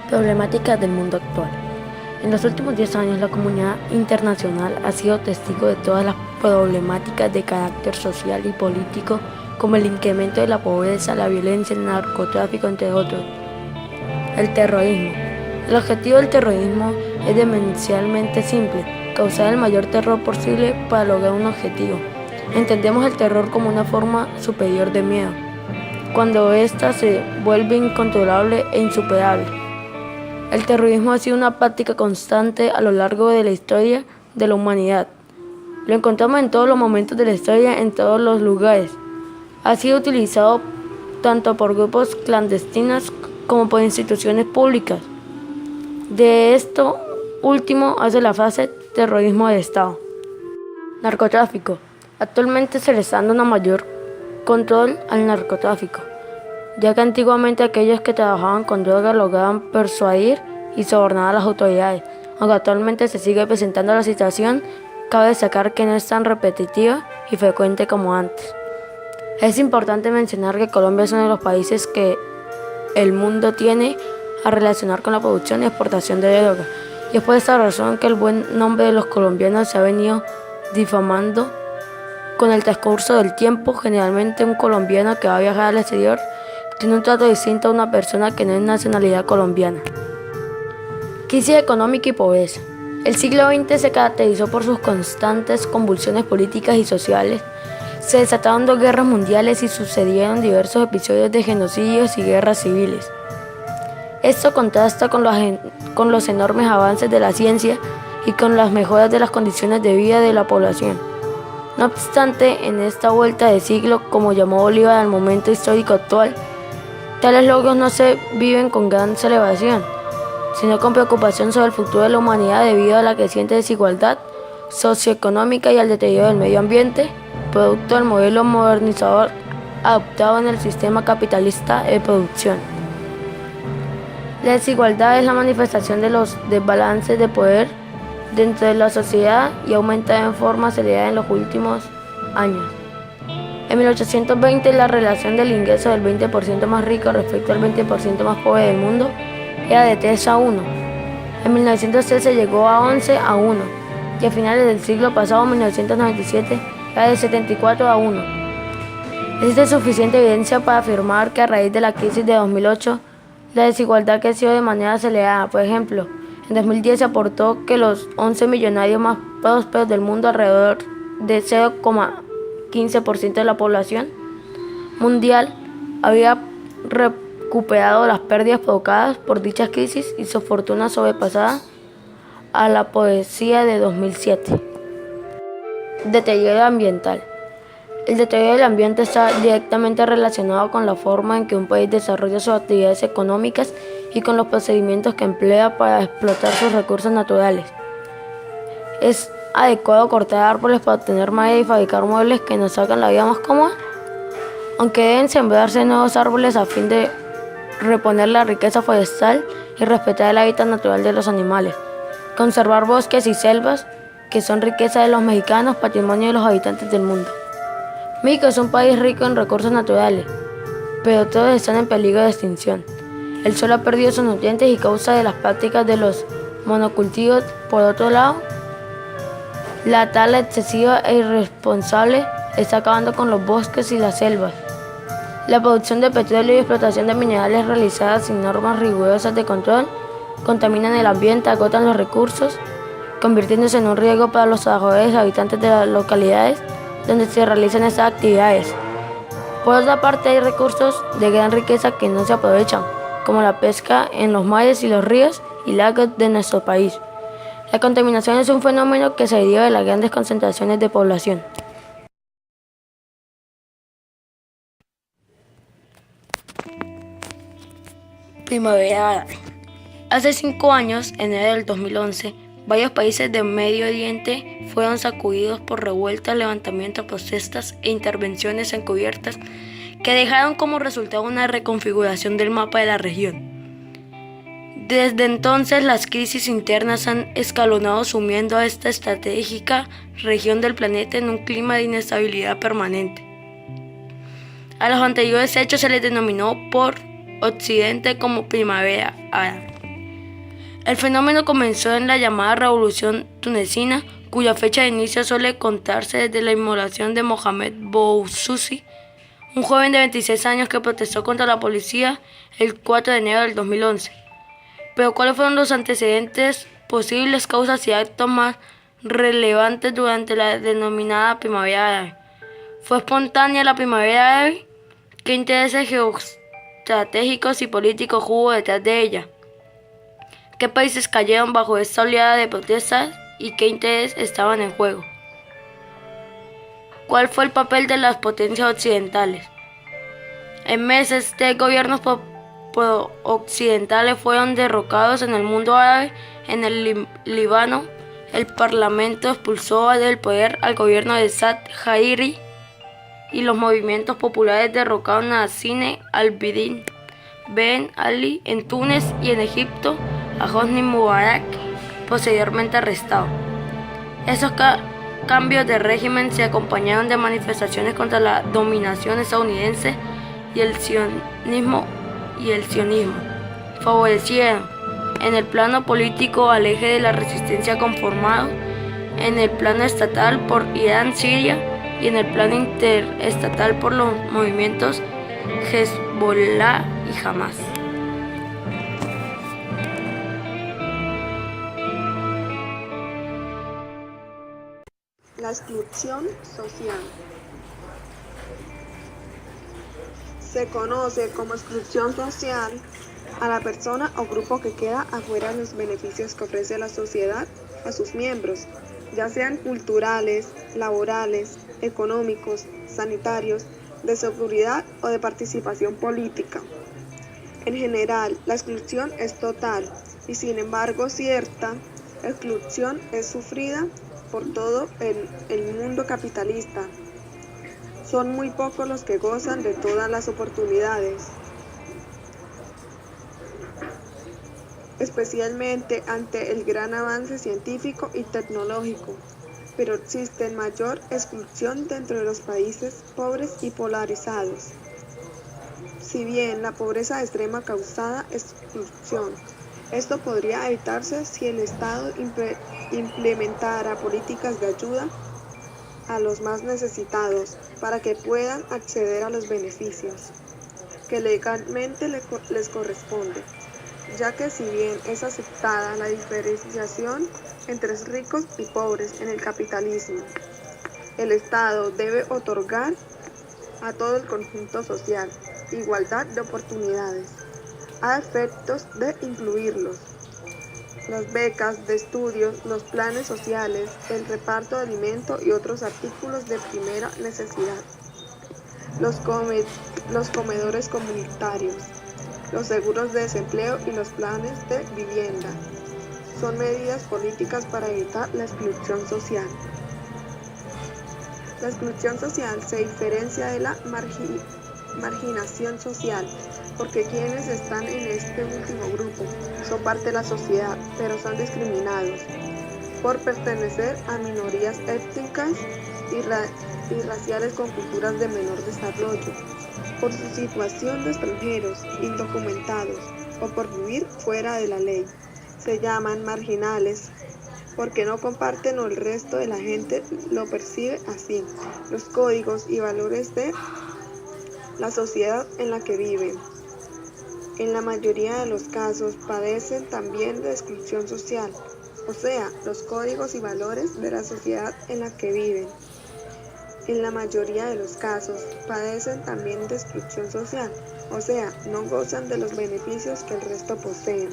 Problemáticas del mundo actual. En los últimos 10 años, la comunidad internacional ha sido testigo de todas las problemáticas de carácter social y político, como el incremento de la pobreza, la violencia, el narcotráfico, entre otros. El terrorismo. El objetivo del terrorismo es demencialmente simple: causar el mayor terror posible para lograr un objetivo. Entendemos el terror como una forma superior de miedo, cuando ésta se vuelve incontrolable e insuperable. El terrorismo ha sido una práctica constante a lo largo de la historia de la humanidad. Lo encontramos en todos los momentos de la historia, en todos los lugares. Ha sido utilizado tanto por grupos clandestinos como por instituciones públicas. De esto último hace la frase terrorismo de Estado. Narcotráfico. Actualmente se le está dando un mayor control al narcotráfico, ya que antiguamente aquellos que trabajaban con drogas lograban persuadir y sobornar a las autoridades. Aunque actualmente se sigue presentando la situación, cabe destacar que no es tan repetitiva y frecuente como antes. Es importante mencionar que Colombia es uno de los países que el mundo tiene a relacionar con la producción y exportación de drogas, y es por esta razón que el buen nombre de los colombianos se ha venido difamando con el transcurso del tiempo. Generalmente un colombiano que va a viajar al exterior tiene un trato distinto a una persona que no es nacionalidad colombiana. Crisis económica y pobreza. El siglo XX se caracterizó por sus constantes convulsiones políticas y sociales. Se desataron 2 guerras mundiales y sucedieron diversos episodios de genocidios y guerras civiles. Esto contrasta con los enormes avances de la ciencia y con las mejoras de las condiciones de vida de la población. No obstante, en esta vuelta de siglo, como llamó Bolívar al momento histórico actual, tales logros no se viven con gran celebración, sino con preocupación sobre el futuro de la humanidad debido a la creciente desigualdad socioeconómica y al deterioro del medio ambiente, producto del modelo modernizador adoptado en el sistema capitalista de producción. La desigualdad es la manifestación de los desbalances de poder dentro de la sociedad y ha aumentado en forma acelerada en los últimos años. En 1820, la relación del ingreso del 20% más rico respecto al 20% más pobre del mundo era de 3:1. En 1913 llegó a 11:1 y a finales del siglo pasado, 1997, era de 74:1. Existe suficiente evidencia para afirmar que a raíz de la crisis de 2008, la desigualdad creció de manera acelerada. Por ejemplo, en 2010 se aportó que los 11 millonarios más prósperos del mundo, alrededor de 0,15% de la población mundial, había recuperado las pérdidas provocadas por dichas crisis y su fortuna sobrepasada a la pobreza de 2007. Deterioro ambiental. El deterioro del ambiente está directamente relacionado con la forma en que un país desarrolla sus actividades económicas y con los procedimientos que emplea para explotar sus recursos naturales. ¿Es adecuado cortar árboles para obtener madera y fabricar muebles que nos hagan la vida más cómoda? Aunque deben sembrarse nuevos árboles a fin de reponer la riqueza forestal y respetar el hábitat natural de los animales. Conservar bosques y selvas, que son riqueza de los mexicanos, patrimonio de los habitantes del mundo. México es un país rico en recursos naturales, pero todos están en peligro de extinción. El suelo ha perdido sus nutrientes y causa de las prácticas de los monocultivos. Por otro lado, la tala excesiva e irresponsable está acabando con los bosques y las selvas. La producción de petróleo y explotación de minerales realizadas sin normas rigurosas de control contaminan el ambiente, agotan los recursos, convirtiéndose en un riesgo para los trabajadores y habitantes de las localidades donde se realizan estas actividades. Por otra parte, hay recursos de gran riqueza que no se aprovechan, como la pesca en los mares y los ríos y lagos de nuestro país. La contaminación es un fenómeno que se deriva de las grandes concentraciones de población. Primavera árabe. Hace 5 años, en enero del 2011, varios países del Medio Oriente fueron sacudidos por revueltas, levantamientos, protestas e intervenciones encubiertas que dejaron como resultado una reconfiguración del mapa de la región. Desde entonces, las crisis internas han escalonado, sumiendo a esta estratégica región del planeta en un clima de inestabilidad permanente. A los anteriores hechos se les denominó por Occidente como primavera árabe. El fenómeno comenzó en la llamada Revolución Tunecina, cuya fecha de inicio suele contarse desde la inmolación de Mohamed Bouazizi, un joven de 26 años que protestó contra la policía el 4 de enero del 2011. Pero ¿cuáles fueron los antecedentes, posibles causas y actos más relevantes durante la denominada primavera árabe? ¿Fue espontánea la primavera árabe? ¿Qué intereses geoestratégicos y políticos hubo detrás de ella? ¿Qué países cayeron bajo esta oleada de protestas y qué intereses estaban en juego? ¿Cuál fue el papel de las potencias occidentales? En meses de gobiernos occidentales fueron derrocados en el mundo árabe. En el Líbano, el parlamento expulsó del poder al gobierno de Saad Hariri y los movimientos populares derrocaron a Zine al-Abidine Ben Ali. En Túnez y en Egipto, a Hosni Mubarak, posteriormente arrestado. Esos cambios de régimen se acompañaron de manifestaciones contra la dominación estadounidense y el sionismo favorecieron en el plano político al eje de la resistencia conformado en el plano estatal por Irán, Siria, y en el plano interestatal por los movimientos Hezbollah y Hamas. La exclusión social. Se conoce como exclusión social a la persona o grupo que queda afuera de los beneficios que ofrece la sociedad a sus miembros, ya sean culturales, laborales, económicos, sanitarios, de seguridad o de participación política. En general, la exclusión es total y sin embargo cierta exclusión es sufrida por todo el mundo capitalista. Son muy pocos los que gozan de todas las oportunidades, especialmente ante el gran avance científico y tecnológico, pero existe mayor exclusión dentro de los países pobres y polarizados. Si bien la pobreza extrema causada exclusión, esto podría evitarse si el Estado implementara políticas de ayuda a los más necesitados para que puedan acceder a los beneficios que legalmente les corresponde, ya que si bien es aceptada la diferenciación entre ricos y pobres en el capitalismo, el Estado debe otorgar a todo el conjunto social igualdad de oportunidades, a efectos de incluirlos. Las becas de estudio, los planes sociales, el reparto de alimento y otros artículos de primera necesidad, los comedores comunitarios, los seguros de desempleo y los planes de vivienda son medidas políticas para evitar la exclusión social. La exclusión social se diferencia de la marginación social, porque quienes están en este último grupo son parte de la sociedad, pero son discriminados por pertenecer a minorías étnicas y raciales con culturas de menor desarrollo, por su situación de extranjeros, indocumentados o por vivir fuera de la ley. Se llaman marginales porque no comparten o el resto de la gente lo percibe así, los códigos y valores de la sociedad en la que viven. En la mayoría de los casos padecen también de exclusión social, o sea, los códigos y valores de la sociedad en la que viven. En la mayoría de los casos padecen también de exclusión social, o sea, no gozan de los beneficios que el resto poseen.